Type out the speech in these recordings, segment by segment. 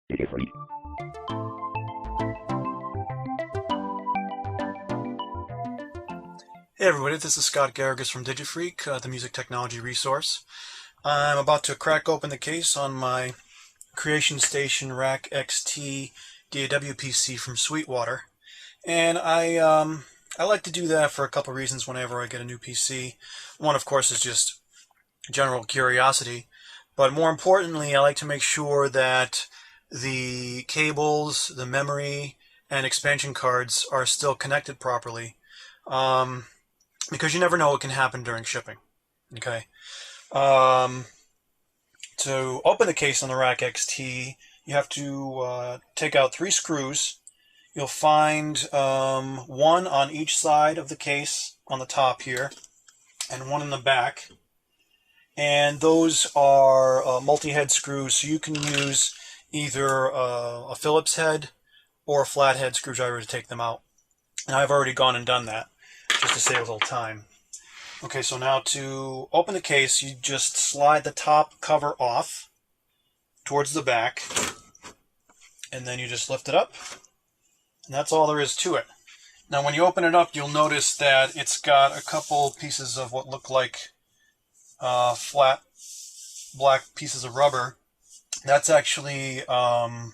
Hey everybody, this is Scott Garrigus from DigiFreak, the music technology resource. I'm about to crack open the case on my Creation Station rackXT DAW PC from Sweetwater, and I like to do that for a couple reasons whenever I get a new PC. One, of course, is just general curiosity, but more importantly, I like to make sure that the cables, the memory, and expansion cards are still connected properly. Because you never know what can happen during shipping. Okay. Um, to open the case on the rackXT, you have to take out 3 screws. You'll find one on each side of the case on the top here, and one in the back. And those are multi-head screws, so you can use either a Phillips head or a flathead screwdriver to take them out. And I've already gone and done that, just to save a little time. Okay, so now to open the case, you just slide the top cover off towards the back, and then you just lift it up, and that's all there is to it. Now when you open it up, you'll notice that it's got a couple pieces of what look like flat black pieces of rubber. That's actually a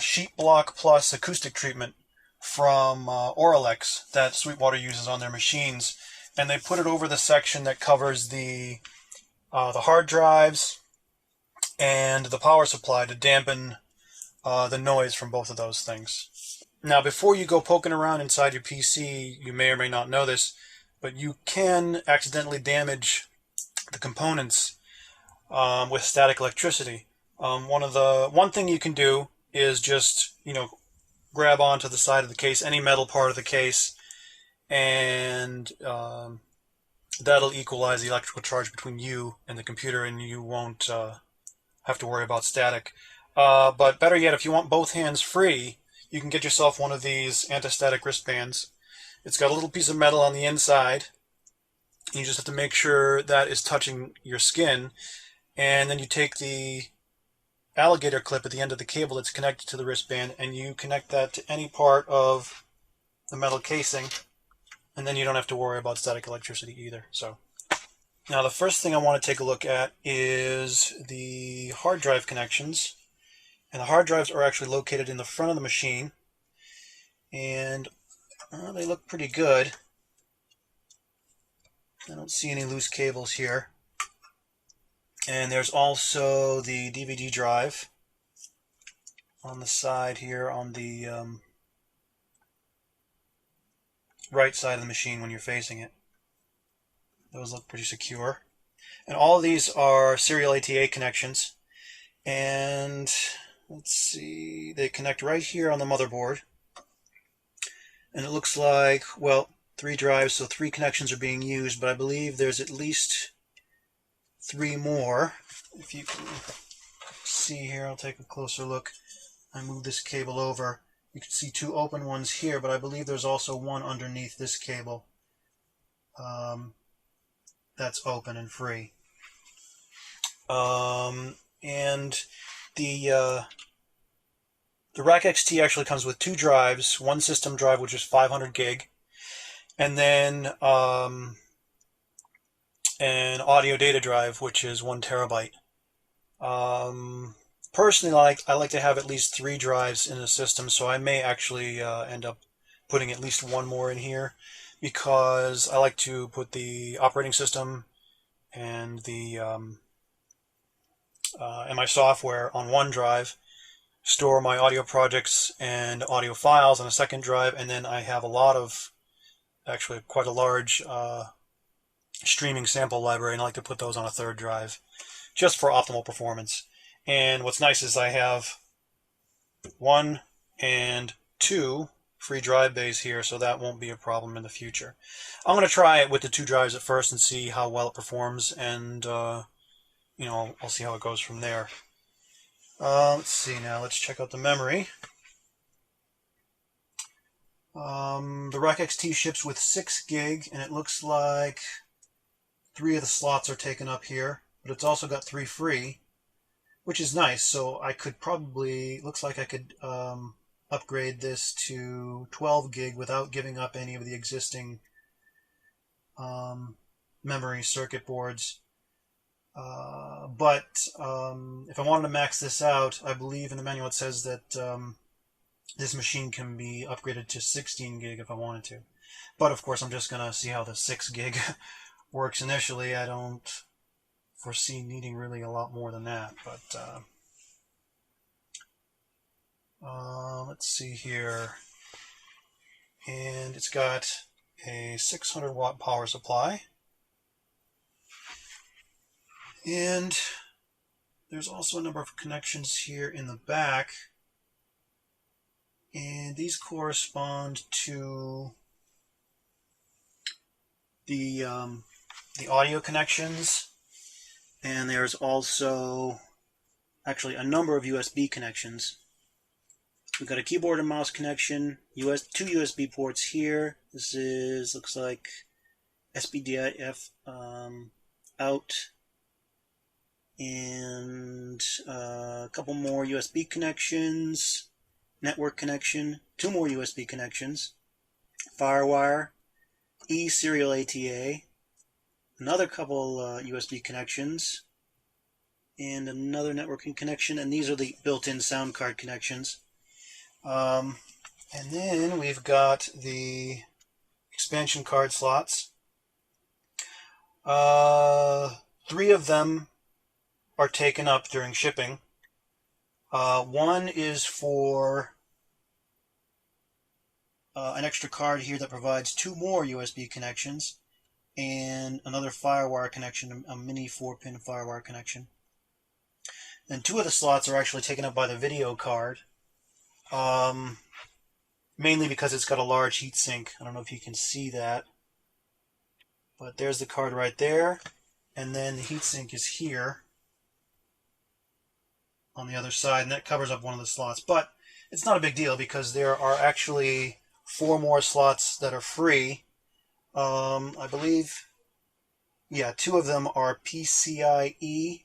sheet block plus acoustic treatment from Auralex that Sweetwater uses on their machines, and they put it over the section that covers the hard drives and the power supply to dampen the noise from both of those things. Now, before you go poking around inside your PC, you may or may not know this, but you can accidentally damage the components with static electricity. One thing you can do is just, grab onto the side of the case, any metal part of the case, and that'll equalize the electrical charge between you and the computer, and you won't have to worry about static. But better yet, if you want both hands free, you can get yourself one of these anti-static wristbands. It's got a little piece of metal on the inside. You just have to make sure that is touching your skin, and then you take the alligator clip at the end of the cable that's connected to the wristband, and you connect that to any part of the metal casing, and then you don't have to worry about static electricity either. So now the first thing I want to take a look at is the hard drive connections, and the hard drives are actually located in the front of the machine, and they look pretty good. I don't see any loose cables here. And there's also the DVD drive on the side here on the right side of the machine when you're facing it. Those look pretty secure. And all of these are serial ATA connections. And let's see, they connect right here on the motherboard. And it looks like, well, 3 drives, so 3 connections are being used, but I believe there's at least 3 more. If you can see here, I'll take a closer look. I move this cable over. You can see 2 open ones here, but I believe there's also one underneath this cable that's open and free. And the rackXT actually comes with 2 drives, one system drive which is 500 gig, and then an audio data drive which is 1 terabyte. Personally, I like to have at least 3 drives in a system, so I may actually end up putting at least 1 more in here, because I like to put the operating system and my software on 1 drive, store my audio projects and audio files on a 2nd drive, and then I have a lot of, actually quite a large streaming sample library, and I like to put those on a 3rd drive just for optimal performance. And what's nice is I have 1 and 2 free drive bays here, so that won't be a problem in the future. I'm going to try it with the 2 drives at first and see how well it performs, and I'll see how it goes from there. Let's see now, let's check out the memory. The rackXT ships with 6 gig, and it looks like 3 of the slots are taken up here, but it's also got 3 free, which is nice. So I could probably, looks like I could upgrade this to 12 gig without giving up any of the existing memory circuit boards. But if I wanted to max this out, I believe in the manual it says that this machine can be upgraded to 16 gig if I wanted to. But of course I'm just going to see how the 6 gig works initially. I don't foresee needing really a lot more than that. But let's see here. And it's got a 600 watt power supply. And there's also a number of connections here in the back. And these correspond to the audio connections. And there's also actually a number of USB connections. We've got a keyboard and mouse connection, two USB ports here. This is, looks like SPDIF out, and a couple more USB connections, network connection, 2 more USB connections, FireWire, serial ATA, another couple USB connections, and another networking connection, and these are the built-in sound card connections. And then we've got the expansion card slots. 3 of them are taken up during shipping. One is for an extra card here that provides 2 more USB connections and another FireWire connection, a mini 4-pin FireWire connection. And 2 of the slots are actually taken up by the video card, mainly because it's got a large heatsink. I don't know if you can see that, but there's the card right there, and then the heatsink is here on the other side, and that covers up one of the slots. But it's not a big deal because there are actually 4 more slots that are free. I believe, yeah, 2 of them are PCIe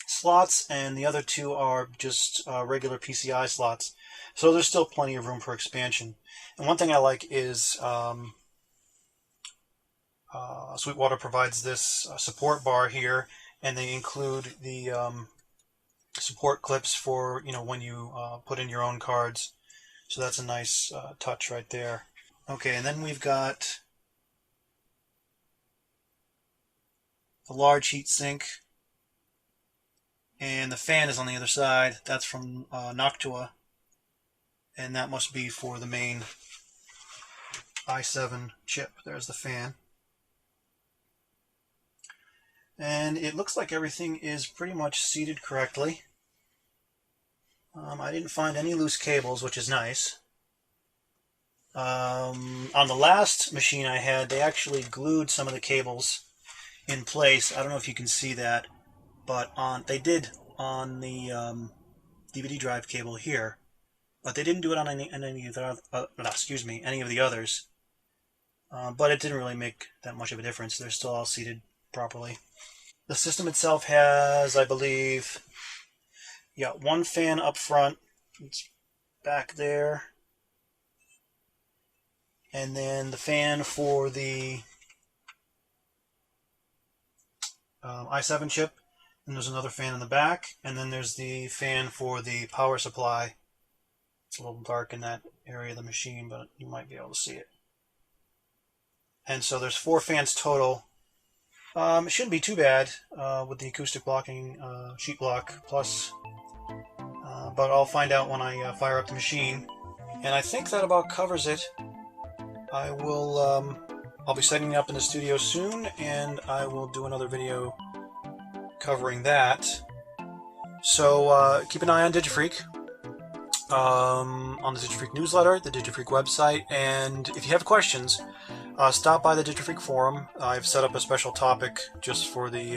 slots, and the other 2 are just regular PCI slots. So there's still plenty of room for expansion. And one thing I like is Sweetwater provides this support bar here, and they include the support clips for, you know, when you put in your own cards. So that's a nice touch right there. Okay, and then we've got the large heatsink, and the fan is on the other side. That's from Noctua, and that must be for the main i7 chip. There's the fan. And it looks like everything is pretty much seated correctly. I didn't find any loose cables, which is nice. On the last machine I had, they actually glued some of the cables in place. I don't know if you can see that, but they did on the DVD drive cable here, but they didn't do it on any of the others. But it didn't really make that much of a difference. They're still all seated properly. The system itself has, I believe, yeah, 1 fan up front. It's back there. And then the fan for the i7 chip. And there's another fan in the back. And then there's the fan for the power supply. It's a little dark in that area of the machine, but you might be able to see it. And so there's 4 fans total. It shouldn't be too bad with the acoustic blocking sheet block plus, but I'll find out when I fire up the machine. And I think that about covers it. I'll be setting it up in the studio soon, and I will do another video covering that. So keep an eye on DigiFreak, on the DigiFreak newsletter, the DigiFreak website, and if you have questions, stop by the DigiFreak forum. I've set up a special topic just for the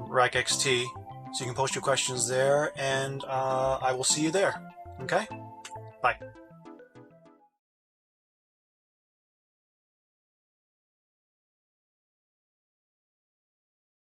rackXT, so you can post your questions there, and I will see you there. Okay? Bye.